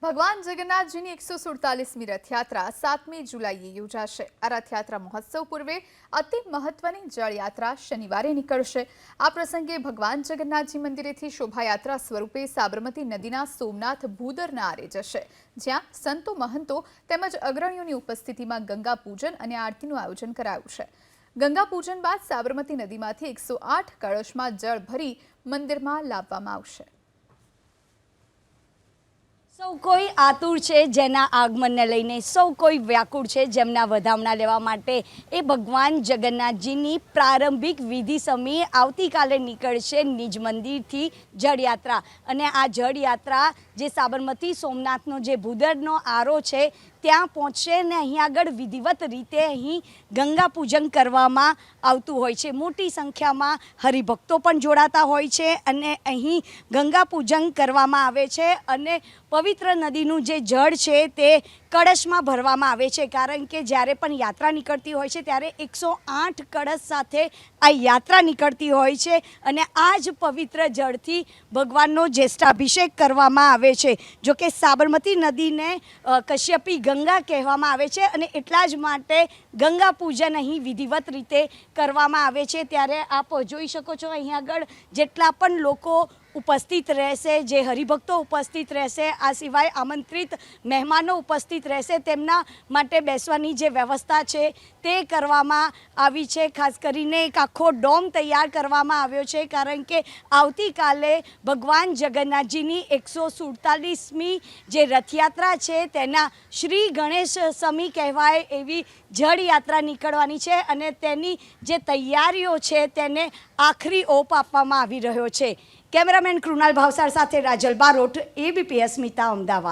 ભગવાન જગન્નાથજીની 147મી રથયાત્રા 7મી જુલાઈએ યોજાશે। આ રથયાત્રા મહોત્સવ પૂર્વે અતિ મહત્વની જળયાત્રા શનિવારે નીકળશે। આ પ્રસંગે ભગવાન જગન્નાથજી મંદિરેથી શોભાયાત્રા સ્વરૂપે સાબરમતી નદીના સોમનાથ ભૂદરના આરે જશે, જ્યાં સંતો મહંતો તેમજ અગ્રણીઓની ઉપસ્થિતિમાં ગંગા પૂજન અને આરતીનું આયોજન કરાયું છે। ગંગા પૂજન બાદ સાબરમતી નદીમાંથી 108 કળશમાં જળ ભરી મંદિરમાં લાવવામાં આવશે। સૌ કોઈ આતુર છે જેના આગમનને લઈને, સૌ કોઈ વ્યાકુળ છે જેમના વધામણા લેવા માટે। એ ભગવાન જગન્નાથજીની પ્રારંભિક વિધિ સમયે આવતીકાલે નીકળશે નિજ મંદિરથી જળયાત્રા, અને આ જળયાત્રા જે સાબરમતી સોમનાથનો જે ભૂદરનો આરો છે ત્યાં પહોંચશે ને અહીં આગળ વિધિવત રીતે અહીં ગંગા પૂજન કરવામાં આવતું હોય છે। મોટી સંખ્યામાં હરિભક્તો પણ જોડાતા હોય છે અને અહીં ગંગા પૂજન કરવામાં આવે છે અને પવિત્ર નદીનું જે જળ છે તે કળશમાં ભરવામાં આવે છે, કારણ કે જ્યારે પણ યાત્રા નીકળતી હોય છે ત્યારે 108 કળશ સાથે આ યાત્રા નીકળતી હોય છે અને આ જ પવિત્ર જળથી ભગવાનનો જ્યેષ્ઠાભિષેક કરવામાં આવે છે। જો કે સાબરમતી નદીને કશ્યપી ગંગા કહેવામાં આવે છે અને એટલા જ માટે ગંગા પૂજન અહીં વિધિવત રીતે કરવામાં આવે છે। ત્યારે આપ જોઈ શકો છો અહીં આગળ જેટલા પણ લોકો ઉપસ્થિત રહેશે, જે હરિભક્તો ઉપસ્થિત રહેશે, આ સિવાય આમંત્રિત મહેમાનો ઉપસ્થિત રહેશે, તેમના માટે બેસવાની જે વ્યવસ્થા છે તે કરવામાં આવી છે। ખાસ કરીને એક આખો ડોમ તૈયાર કરવામાં આવ્યો છે, કારણ કે આવતીકાલે ભગવાન જગન્નાથજીની 147મી જે રથયાત્રા છે તેના શ્રી ગણેશ સમી કહેવાય એવી જળયાત્રા નીકળવાની છે અને તેની જે તૈયારીઓ છે તેને આખરી ઓપ આપવામાં આવી રહ્યો છે। કેમેરામેન કૃણાલ ભાવસાર સાથે રાજલ બારોટ, ABP અસ્મિતા, અમદાવાદ।